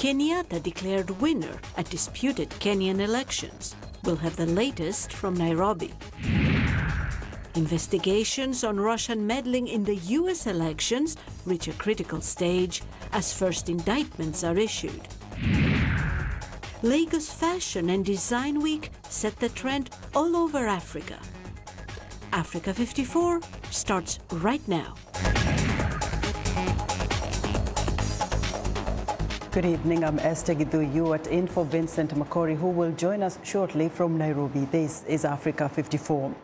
Kenyatta declared winner at disputed Kenyan elections. We'll have the latest from Nairobi. Investigations on Russian meddling in the US elections reach a critical stage as first indictments are issued. Lagos Fashion and Design Week set the trend all over Africa. Africa 54 starts right now. Good evening, I'm Esther Githu. You at in for Vincent Makori, who will join us shortly from Nairobi. This is Africa 54.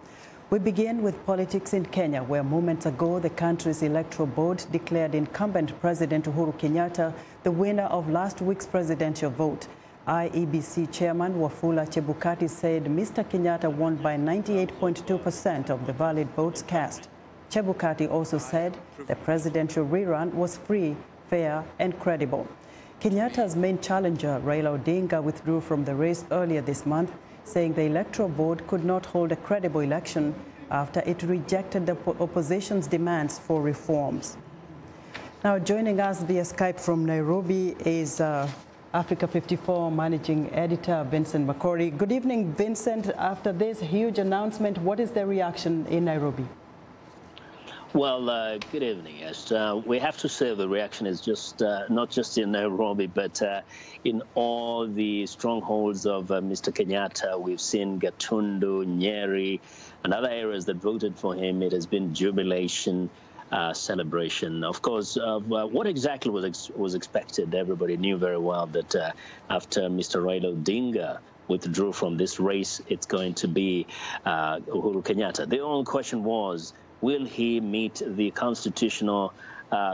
We begin with politics in Kenya, where moments ago the country's electoral board declared incumbent President Uhuru Kenyatta the winner of last week's presidential vote. IEBC Chairman Wafula Chebukati said Mr. Kenyatta won by 98.2% of the valid votes cast. Chebukati also said the presidential rerun was free, fair and credible. Kenyatta's main challenger, Raila Odinga, withdrew from the race earlier this month, saying the electoral board could not hold a credible election after it rejected the opposition's demands for reforms. Now, joining us via Skype from Nairobi is Africa 54 Managing Editor Vincent Makori. Good evening, Vincent. After this huge announcement, what is the reaction in Nairobi? Well, good evening, Esther. We have to say the reaction is just not just in Nairobi, but in all the strongholds of Mr. Kenyatta. We've seen Gatundu, Nyeri, and other areas that voted for him. It has been jubilation, celebration. Of course, what exactly was expected, everybody knew very well that after Mr. Raila Odinga withdrew from this race, it's going to be Uhuru Kenyatta. The only question was, will he meet the constitutional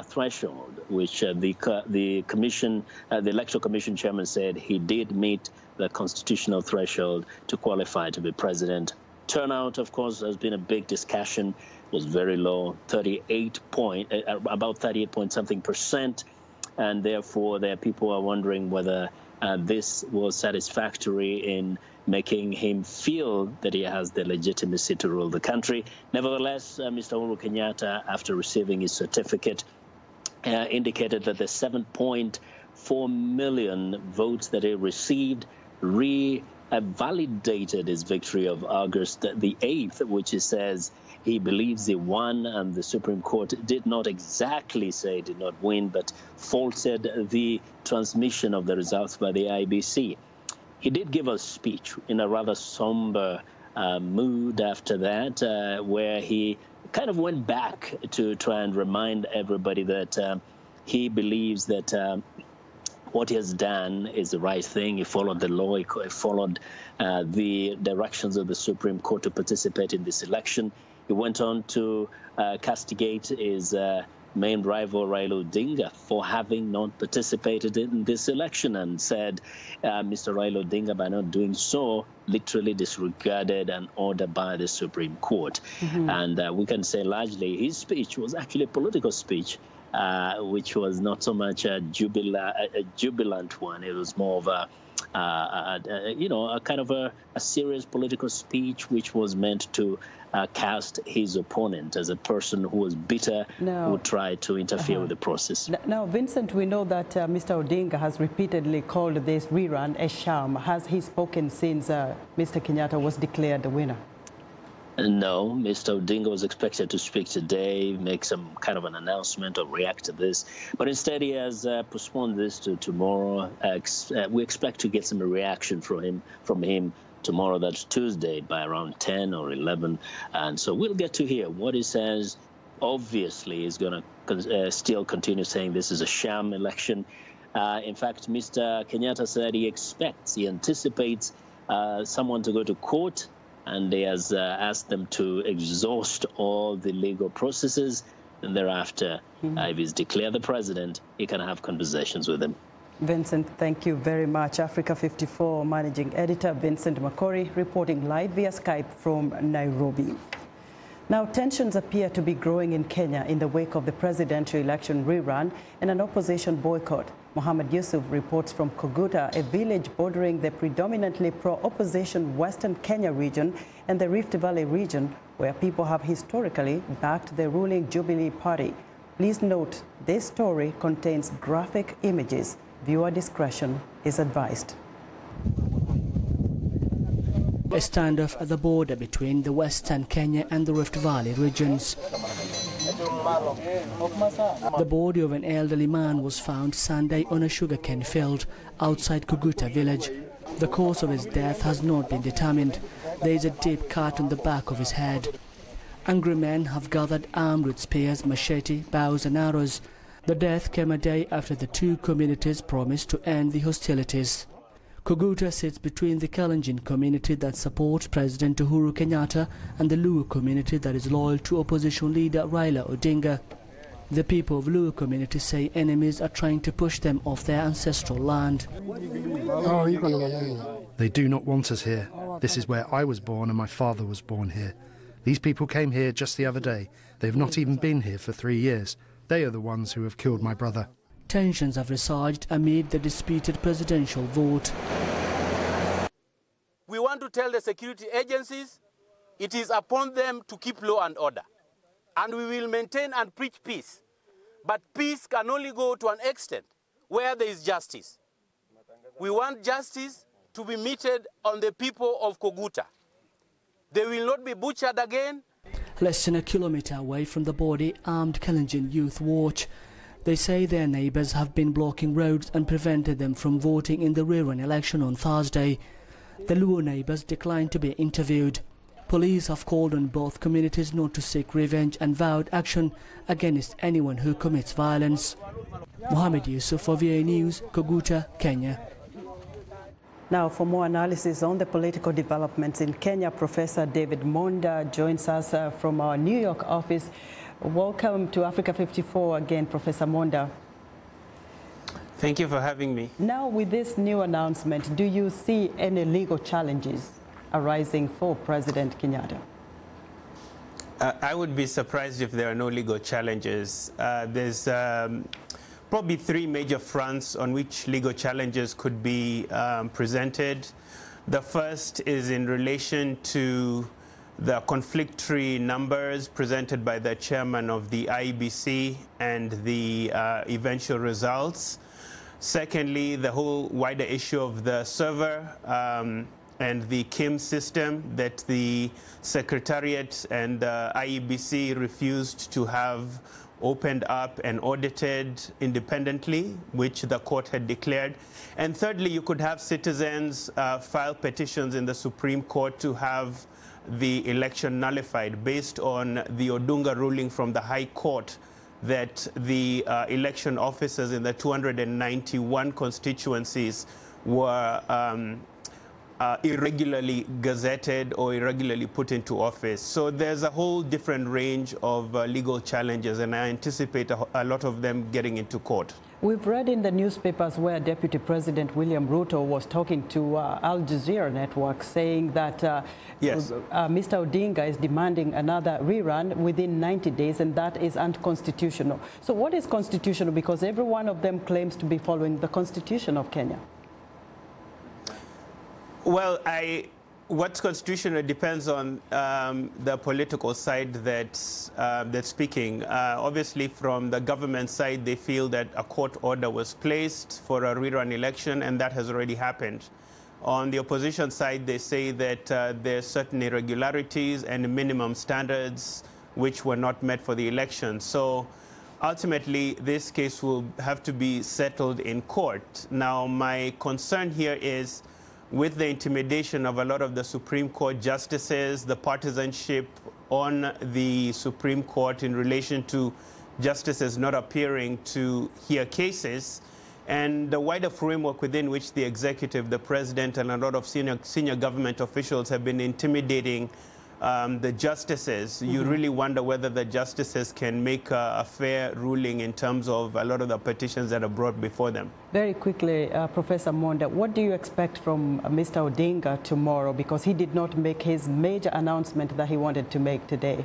threshold, which the commission, the Electoral Commission chairman said he did meet the constitutional threshold to qualify to be president. Turnout, of course, has been a big discussion. Was very low, about 38 point something percent, and therefore there are people who are wondering whether this was satisfactory in making him feel that he has the legitimacy to rule the country. Nevertheless, Mr. Uhuru Kenyatta, after receiving his certificate, indicated that the 7.4 million votes that he received validated his victory of August the 8th, which he says he believes he won, and the Supreme Court did not exactly say did not win, but faulted the transmission of the results by the IEBC. He did give a speech in a rather somber mood after that, where he kind of went back to try and remind everybody that he believes that what he has done is the right thing. He followed the law. He followed the directions of the Supreme Court to participate in this election. He went on to castigate his main rival, Raila Odinga, for having not participated in this election, and said Mr. Raila Odinga, by not doing so, literally disregarded an order by the Supreme Court. And we can say largely his speech was actually a political speech, which was not so much a jubilant one. It was more of a kind of a serious political speech, which was meant to cast his opponent as a person who was bitter, who tried to interfere with the process. Now, Vincent, we know that Mr. Odinga has repeatedly called this rerun a sham. Has he spoken since Mr. Kenyatta was declared the winner? No, Mr. Odinga was expected to speak today, make some kind of an announcement or react to this. But instead, he has postponed this to tomorrow. We expect to get some reaction from him tomorrow. That's Tuesday, by around 10 or 11. And so we'll get to hear what he says. Obviously, he's going to still continue saying this is a sham election. In fact, Mr. Kenyatta said he anticipates someone to go to court, and he has asked them to exhaust all the legal processes, and thereafter, if he's declared the president, he can have conversations with him. Vincent, thank you very much. Africa 54 Managing Editor Vincent Makori reporting live via Skype from Nairobi. Now, tensions appear to be growing in Kenya in the wake of the presidential election rerun and an opposition boycott. Mohammed Yusuf reports from Koguta, a village bordering the predominantly pro-opposition Western Kenya region and the Rift Valley region, where people have historically backed the ruling Jubilee Party. Please note, this story contains graphic images. Viewer discretion is advised. A standoff at the border between the western Kenya and the Rift Valley regions. The body of an elderly man was found Sunday on a sugarcane field outside Kuguta village. The cause of his death has not been determined. There is a deep cut on the back of his head. Angry men have gathered armed with spears, machete, bows and arrows. The death came a day after the two communities promised to end the hostilities. Kuguta sits between the Kalenjin community that supports President Uhuru Kenyatta and the Luo community that is loyal to opposition leader Raila Odinga. The people of Luo community say enemies are trying to push them off their ancestral land. They do not want us here. This is where I was born and my father was born here. These people came here just the other day. They have not even been here for 3 years. They are the ones who have killed my brother. Tensions have resurged amid the disputed presidential vote. We want to tell the security agencies it is upon them to keep law and order. And we will maintain and preach peace. But peace can only go to an extent where there is justice. We want justice to be meted on the people of Kuguta. They will not be butchered again. Less than a kilometer away from the body, armed Kalenjin youth watch. They say their neighbors have been blocking roads and prevented them from voting in the rerun election on Thursday. The Luo neighbors declined to be interviewed. Police have called on both communities not to seek revenge and vowed action against anyone who commits violence. Mohamed Yusuf for VOA News, Kuguta, Kenya. Now, for more analysis on the political developments in Kenya, Professor David Monda joins us from our New York office. Welcome to Africa 54 again, Professor Monda. Thank you for having me. Now, with this new announcement, do you see any legal challenges arising for President Kenyatta? I would be surprised if there are no legal challenges. There's probably three major fronts on which legal challenges could be presented. The first is in relation to the conflictory numbers presented by the chairman of the IEBC and the eventual results. Secondly, the whole wider issue of the server and the KIM system that the Secretariat and the IEBC refused to have opened up and audited independently, which the court had declared. And thirdly, you could have citizens file petitions in the Supreme Court to have the election nullified based on the Odunga ruling from the High Court that the election officers in the 291 constituencies were irregularly gazetted or irregularly put into office. So there's a whole different range of legal challenges, and I anticipate a lot of them getting into court. We've read in the newspapers where Deputy President William Ruto was talking to Al Jazeera Network saying that yes, Mr. Odinga is demanding another rerun within 90 days, and that is unconstitutional. So what is constitutional? Because every one of them claims to be following the Constitution of Kenya. Well, what's constitutional depends on the political side that's speaking. Obviously, from the government side, they feel that a court order was placed for a rerun election, and that has already happened. On the opposition side, they say that there are certain irregularities and minimum standards which were not met for the election. So ultimately, this case will have to be settled in court. Now, my concern here is with the intimidation of a lot of the Supreme Court justices, the partisanship on the Supreme Court in relation to justices not appearing to hear cases, and the wider framework within which the executive, the president, and a lot of senior government officials have been intimidating the justices. You really wonder whether the justices can make a fair ruling in terms of a lot of the petitions that are brought before them. Very quickly, Professor Monda, what do you expect from Mr. Odinga tomorrow? Because he did not make his major announcement that he wanted to make today.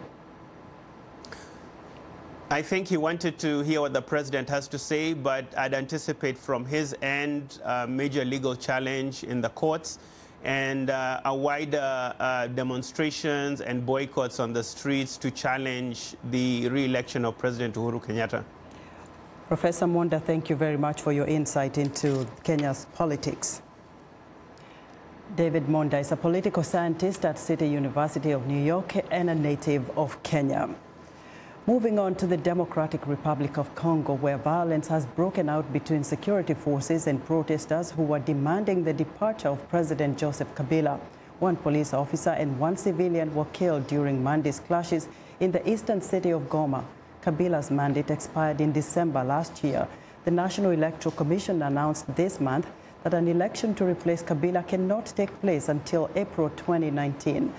I think he wanted to hear what the president has to say, but I'd anticipate from his end a major legal challenge in the courts and a wider demonstrations and boycotts on the streets to challenge the re-election of President Uhuru Kenyatta. Professor Monda, thank you very much for your insight into Kenya's politics. David Monda is a political scientist at City University of New York and a native of Kenya. Moving on to the Democratic Republic of Congo, where violence has broken out between security forces and protesters who were demanding the departure of President Joseph Kabila. One police officer and one civilian were killed during Monday's clashes in the eastern city of Goma. Kabila's mandate expired in December last year. The National Electoral Commission announced this month that an election to replace Kabila cannot take place until April 2019.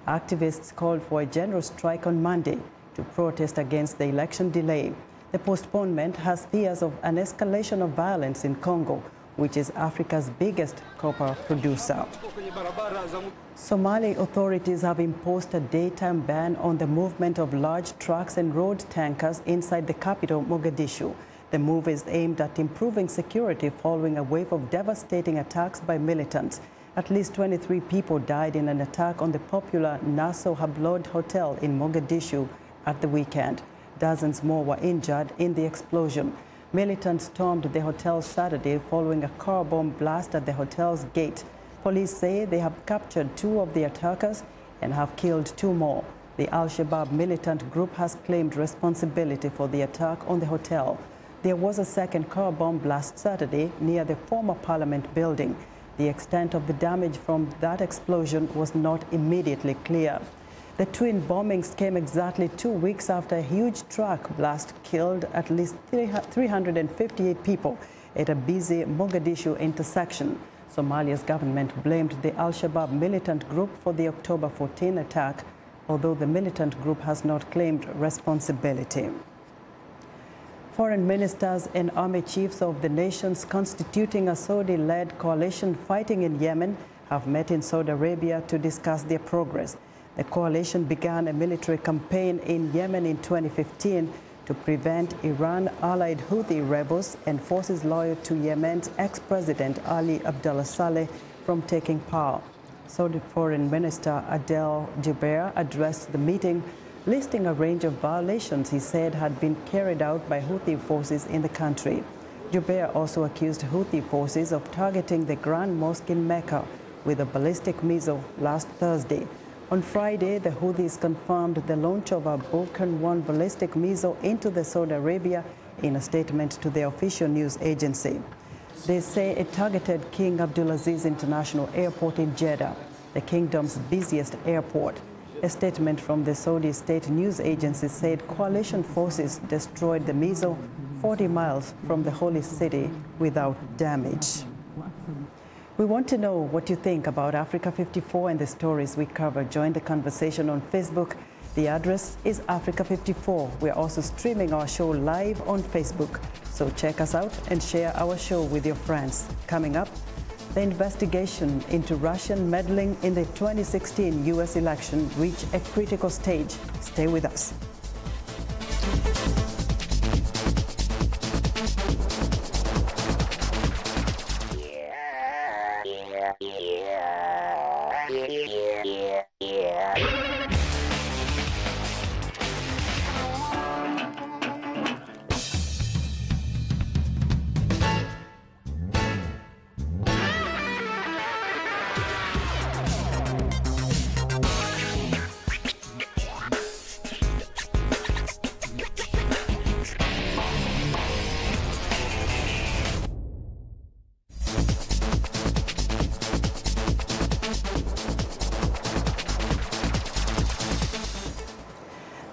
Activists called for a general strike on Monday to protest against the election delay. The postponement has fears of an escalation of violence in Congo, which is Africa's biggest copper producer. Somali authorities have imposed a daytime ban on the movement of large trucks and road tankers inside the capital, Mogadishu. The move is aimed at improving security following a wave of devastating attacks by militants. At least 23 people died in an attack on the popular Naso Hablod Hotel in Mogadishu at the weekend. Dozens more were injured in the explosion. Militants stormed the hotel Saturday following a car bomb blast at the hotel's gate. Police say they have captured 2 of the attackers and have killed 2 more. The Al-Shabaab militant group has claimed responsibility for the attack on the hotel. There was a second car bomb blast Saturday near the former Parliament building. The extent of the damage from that explosion was not immediately clear. The twin bombings came exactly 2 weeks after a huge truck blast killed at least 358 people at a busy Mogadishu intersection. Somalia's government blamed the Al-Shabaab militant group for the October 14 attack, although the militant group has not claimed responsibility. Foreign ministers and army chiefs of the nations constituting a Saudi-led coalition fighting in Yemen have met in Saudi Arabia to discuss their progress. The coalition began a military campaign in Yemen in 2015 to prevent Iran-allied Houthi rebels and forces loyal to Yemen's ex-president Ali Abdullah Saleh from taking power. Saudi Foreign Minister Adel Jubeir addressed the meeting, listing a range of violations he said had been carried out by Houthi forces in the country. Jubeir also accused Houthi forces of targeting the Grand Mosque in Mecca with a ballistic missile last Thursday. On Friday, the Houthis confirmed the launch of a Vulcan 1 ballistic missile into Saudi Arabia in a statement to the official news agency. They say it targeted King Abdulaziz International Airport in Jeddah, the kingdom's busiest airport. A statement from the Saudi state news agency said coalition forces destroyed the missile 40 miles from the holy city without damage. We want to know what you think about Africa 54 and the stories we cover. Join the conversation on Facebook. The address is Africa 54. We're also streaming our show live on Facebook. So check us out and share our show with your friends. Coming up, the investigation into Russian meddling in the 2016 U.S. election reached a critical stage. Stay with us.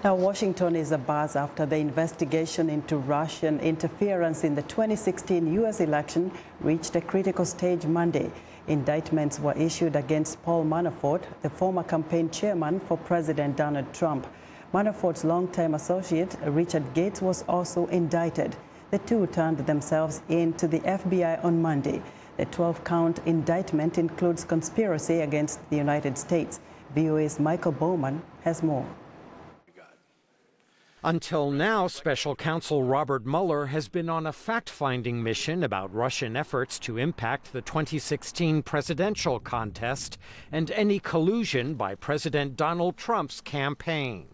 Now, Washington is abuzz after the investigation into Russian interference in the 2016 U.S. election reached a critical stage Monday. Indictments were issued against Paul Manafort, the former campaign chairman for President Donald Trump. Manafort's longtime associate, Richard Gates, was also indicted. The two turned themselves in to the FBI on Monday. The 12-count indictment includes conspiracy against the United States. VOA's Michael Bowman has more. Until now, Special Counsel Robert Mueller has been on a fact-finding mission about Russian efforts to impact the 2016 presidential contest and any collusion by President Donald Trump's campaign.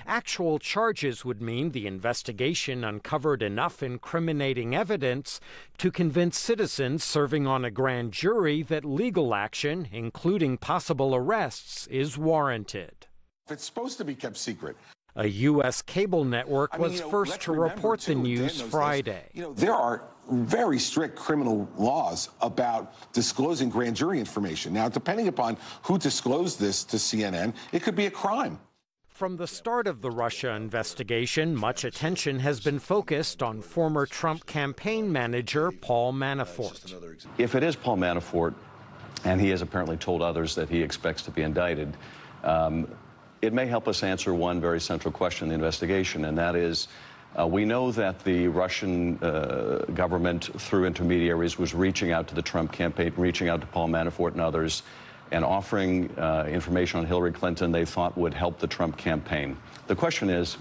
Actual charges would mean the investigation uncovered enough incriminating evidence to convince citizens serving on a grand jury that legal action, including possible arrests, is warranted. It's supposed to be kept secret. A U.S. cable network was first to report the news Friday. There are very strict criminal laws about disclosing grand jury information. Now, depending upon who disclosed this to CNN, it could be a crime. From the start of the Russia investigation, much attention has been focused on former Trump campaign manager Paul Manafort. If it is Paul Manafort, and he has apparently told others that he expects to be indicted, it may help us answer one very central question in the investigation, and that is, we know that the Russian government, through intermediaries, was reaching out to the Trump campaign, reaching out to Paul Manafort and others, and offering information on Hillary Clinton they thought would help the Trump campaign. The question is,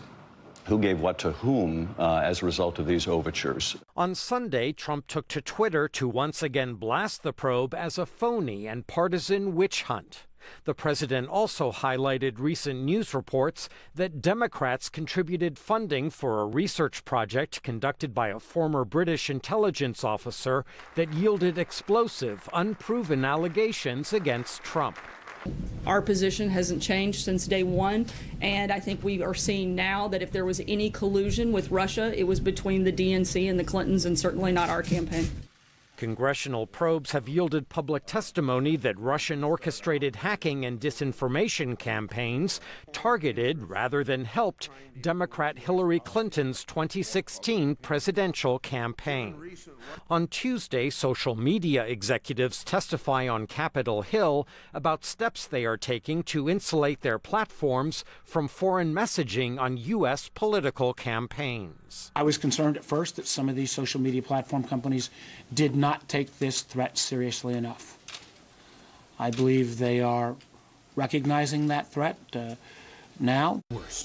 who gave what to whom as a result of these overtures? On Sunday, Trump took to Twitter to once again blast the probe as a phony and partisan witch hunt. The president also highlighted recent news reports that Democrats contributed funding for a research project conducted by a former British intelligence officer that yielded explosive, unproven allegations against Trump. Our position hasn't changed since day one, and I think we are seeing now that if there was any collusion with Russia, it was between the DNC and the Clintons, and certainly not our campaign. Congressional probes have yielded public testimony that Russian orchestrated hacking and disinformation campaigns targeted rather than helped Democrat Hillary Clinton's 2016 presidential campaign. On Tuesday, social media executives testify on Capitol Hill about steps they are taking to insulate their platforms from foreign messaging on U.S. political campaigns. I was concerned at first that some of these social media platform companies did not take this threat seriously enough. I believe they are recognizing that threat now.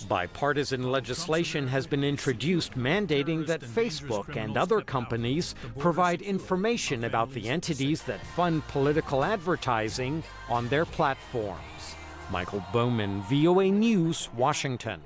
Bipartisan legislation has been introduced mandating that Facebook and other companies provide information about the entities that fund political advertising on their platforms. Michael Bowman, VOA News, Washington.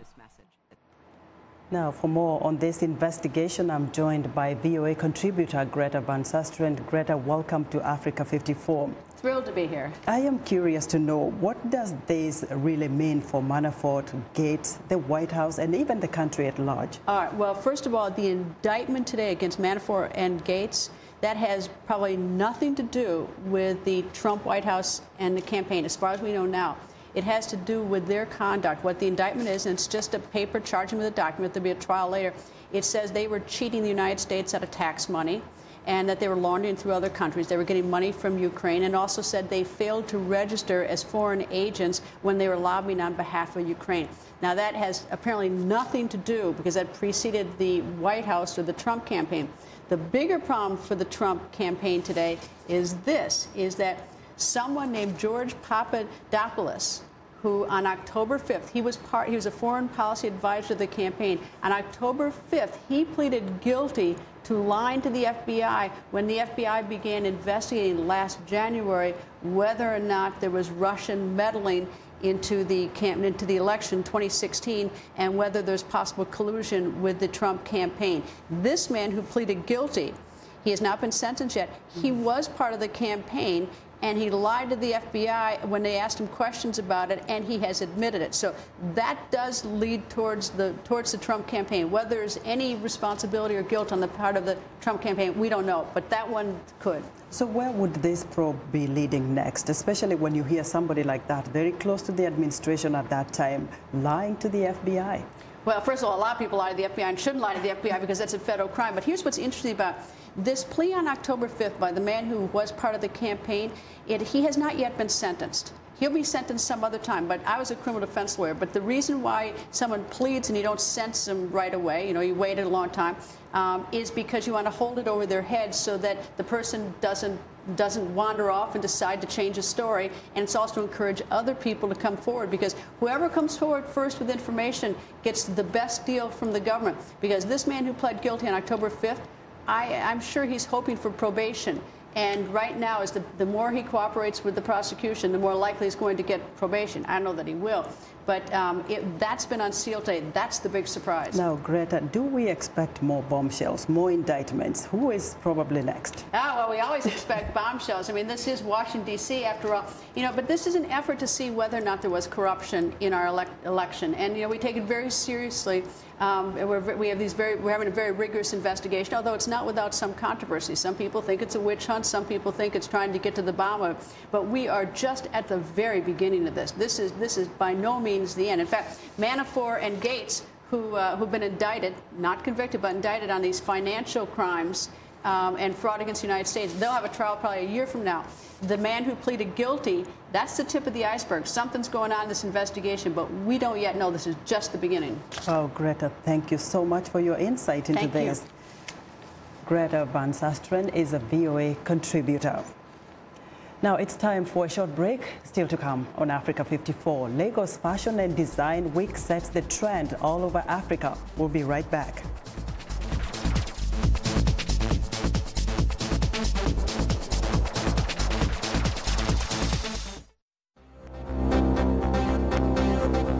Now, for more on this investigation, I'm joined by VOA contributor Greta Van Susteren. Greta, welcome to Africa 54. Thrilled to be here. I am curious to know, what does this really mean for Manafort, Gates, the White House, and even the country at large? All right. Well, first of all, the indictment today against Manafort and Gates, that has probably nothing to do with the Trump White House and the campaign, as far as we know now. It has to do with their conduct, what the indictment is, and it's just a paper charging with a document. There'll be a trial later. It says they were cheating the United States out of tax money and that they were laundering through other countries. They were getting money from Ukraine, and also said they failed to register as foreign agents when they were lobbying on behalf of Ukraine. Now, that has apparently nothing to do, because that preceded the White House or the Trump campaign. The bigger problem for the Trump campaign today is this, is that someone named George Papadopoulos, who on October 5th, he was a foreign policy advisor to the campaign. On October 5th, he pleaded guilty to lying to the FBI when the FBI began investigating last January whether or not there was Russian meddling into the election 2016 and whether there's possible collusion with the Trump campaign. This man who pleaded guilty, he has not been sentenced yet. He was part of the campaign, and he lied to the FBI when they asked him questions about it, and he has admitted it. So that does lead towards the Trump campaign. Whether there's any responsibility or guilt on the part of the Trump campaign, we don't know, but that one could. So where would this probe be leading next, especially when you hear somebody like that, very close to the administration at that time, lying to the FBI? Well, first of all, a lot of people lie to the FBI and shouldn't lie to the FBI because that's a federal crime. But here's what's interesting about this plea on October 5th by the man who was part of the campaign. He has not yet been sentenced. He'll be sentenced some other time, but I was a criminal defense lawyer. But the reason why someone pleads and you don't sentence them right away, you waited a long time, is because you want to hold it over their head so that the person doesn't wander off and decide to change a story. And it's also to encourage other people to come forward, because whoever comes forward first with information gets the best deal from the government. Because this man who pled guilty on October 5th, I'm sure he's hoping for probation. And right now, is the more he cooperates with the prosecution, the more likely he's going to get probation. I don't know that he will. But that's been unsealed today. That's the big surprise. Now, Greta, do we expect more bombshells, more indictments? Who is probably next? Well, we always expect bombshells. I mean, this is Washington, D.C., after all. But this is an effort to see whether or not there was corruption in our election. And, we take it very seriously. We're having a very rigorous investigation, although it's not without some controversy. Some people think it's a witch hunt. Some people think it's trying to get to the bottom of it. But we are just at the very beginning of this. This is by no means the end. In fact, Manafort and Gates, who've been indicted, not convicted, but indicted on these financial crimes and fraud against the United States, they'll have a trial probably a year from now. The man who pleaded guilty, that's the tip of the iceberg. Something's going on in this investigation, but we don't yet know. This is just the beginning. Oh, Greta, thank you so much for your insight into this. Greta Van Susteren is a VOA contributor. Now it's time for a short break. Still to come on Africa 54. Lagos Fashion and Design Week sets the trend all over Africa. We'll be right back.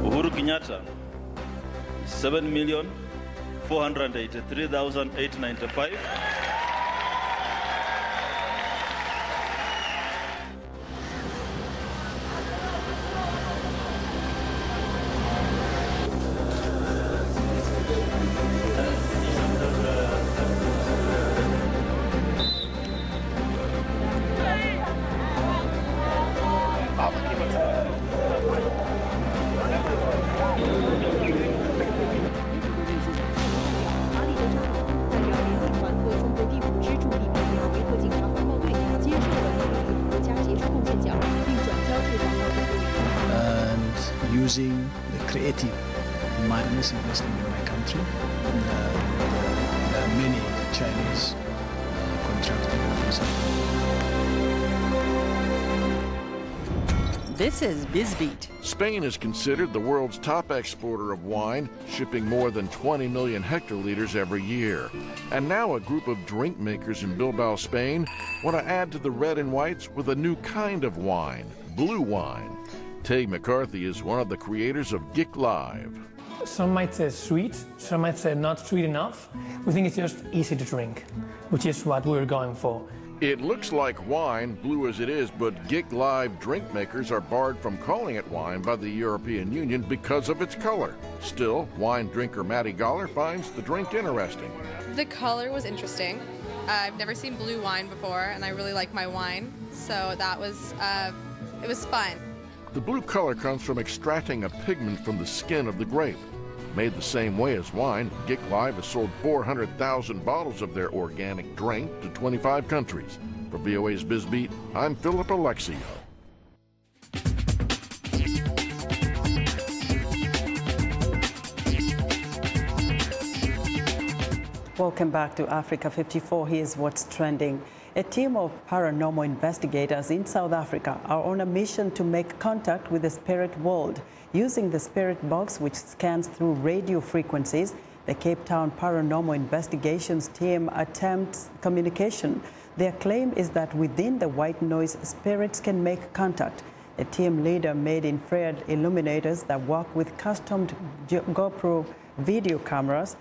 Uhuru Kenyatta, 7,483,895. Using the creative minds investing in my country. There are many Chinese contractors. This is BizBeat. Spain is considered the world's top exporter of wine, shipping more than 20 million hectoliters every year. And now a group of drink makers in Bilbao, Spain, want to add to the red and whites with a new kind of wine, blue wine. Tay McCarthy is one of the creators of GIC Live. Some might say sweet, some might say not sweet enough. We think it's just easy to drink, which is what we're going for. It looks like wine, blue as it is, but GIC Live drink makers are barred from calling it wine by the European Union because of its color. Still, wine drinker Maddie Goller finds the drink interesting. The color was interesting. I've never seen blue wine before, and I really like my wine, so that was, it was fun. The blue color comes from extracting a pigment from the skin of the grape. Made the same way as wine, GIC Live has sold 400,000 bottles of their organic drink to 25 countries. For VOA's BizBeat, I'm Philip Alexio. Welcome back to Africa 54. Here's what's trending. A team of paranormal investigators in South Africa are on a mission to make contact with the spirit world. Using the spirit box, which scans through radio frequencies, the Cape Town Paranormal Investigations team attempts communication. Their claim is that within the white noise, spirits can make contact. The team leader made infrared illuminators that work with custom GoPro video cameras,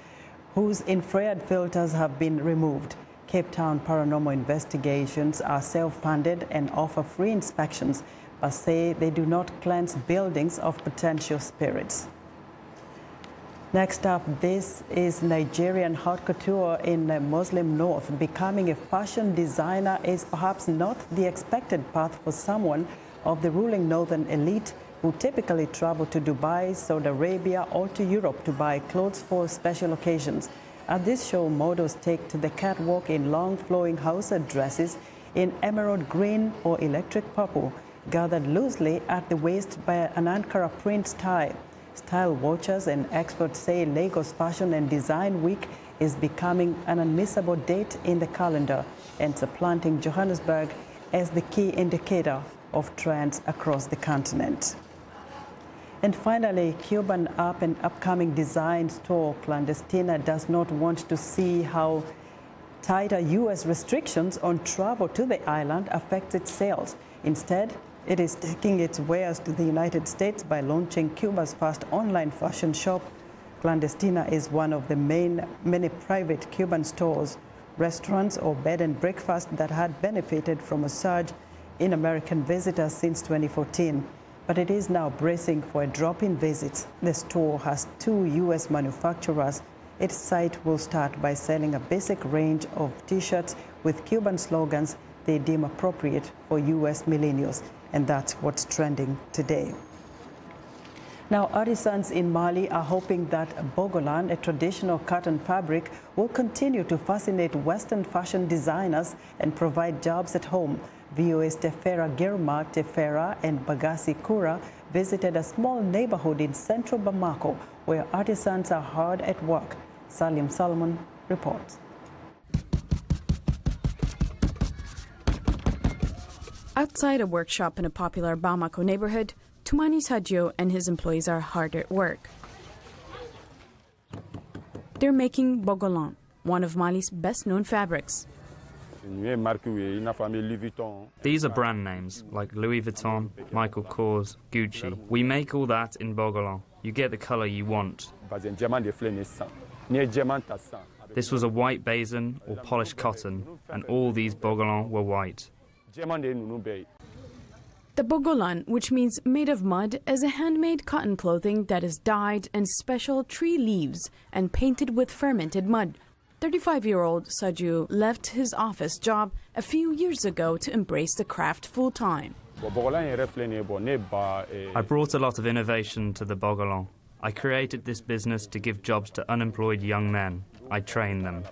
whose infrared filters have been removed. Cape Town Paranormal Investigations are self-funded and offer free inspections, but say they do not cleanse buildings of potential spirits. Next up, this is Nigerian haute couture in the Muslim North. Becoming a fashion designer is perhaps not the expected path for someone of the ruling northern elite who typically travel to Dubai, Saudi Arabia, or to Europe to buy clothes for special occasions. At this show, models take to the catwalk in long flowing Hausa dresses in emerald green or electric purple, gathered loosely at the waist by an Ankara print tie. Style watchers and experts say Lagos Fashion and Design Week is becoming an unmissable date in the calendar and supplanting Johannesburg as the key indicator of trends across the continent. And finally, Cuban upcoming design store Clandestina does not want to see how Tighter U.S. restrictions on travel to the island affects its sales. Instead, it is taking its wares to the United States by launching Cuba's first online fashion shop. Clandestina is one of the many private Cuban stores, restaurants, or bed and breakfast that had benefited from a surge in American visitors since 2014. But it is now bracing for a drop in visits. The store has 2 U.S. manufacturers. Its site will start by selling a basic range of T-shirts with Cuban slogans they deem appropriate for U.S. millennials. And that's what's trending today. Now, artisans in Mali are hoping that Bogolan, a traditional cotton fabric, will continue to fascinate Western fashion designers and provide jobs at home. VOA's Tefera Girma Tefera and Bagasi Kura visited a small neighborhood in central Bamako where artisans are hard at work. Salim Solomon reports. Outside a workshop in a popular Bamako neighborhood, Toumani Sadio and his employees are hard at work. They're making Bogolan, one of Mali's best-known fabrics. These are brand names like Louis Vuitton, Michael Kors, Gucci. We make all that in Bogolan. You get the color you want. This was a white basin or polished cotton, and all these Bogolan were white. The Bogolan, which means made of mud, is a handmade cotton clothing that is dyed in special tree leaves and painted with fermented mud. 35-year-old Sadio left his office job a few years ago to embrace the craft full-time. I brought a lot of innovation to the Bogolan. I created this business to give jobs to unemployed young men. I train them.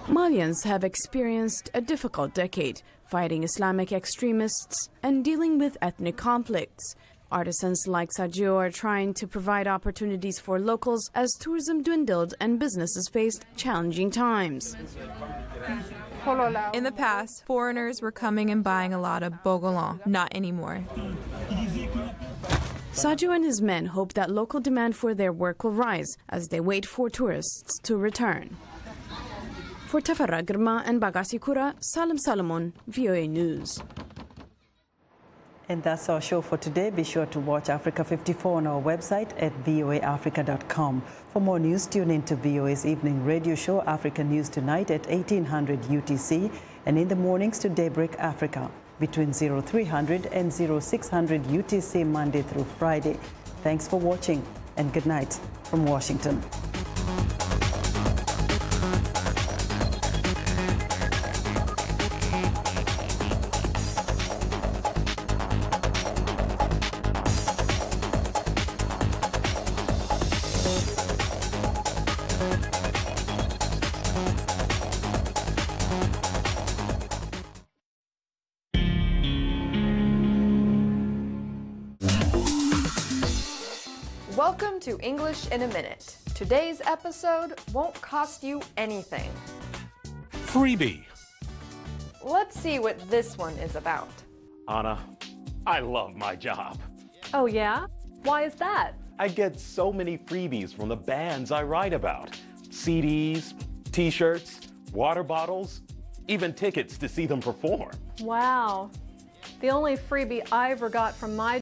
Malians have experienced a difficult decade, fighting Islamic extremists and dealing with ethnic conflicts. Artisans like Sadio are trying to provide opportunities for locals as tourism dwindled and businesses faced challenging times. In the past, foreigners were coming and buying a lot of Bogolan. Not anymore. Sadio and his men hope that local demand for their work will rise as they wait for tourists to return. For Tefera Girma and Bagasi Kura, Salim Salomon, VOA News. And that's our show for today. Be sure to watch Africa 54 on our website at voaafrica.com. For more news, tune in to VOA's evening radio show, Africa News Tonight at 1800 UTC, and in the mornings to Daybreak Africa between 0300 and 0600 UTC Monday through Friday. Thanks for watching and good night from Washington. Welcome to English in a Minute. Today's episode won't cost you anything. Freebie. Let's see what this one is about. Anna, I love my job. Oh yeah? Why is that? I get so many freebies from the bands I write about. CDs, t-shirts, water bottles, even tickets to see them perform. Wow. The only freebie I ever got from my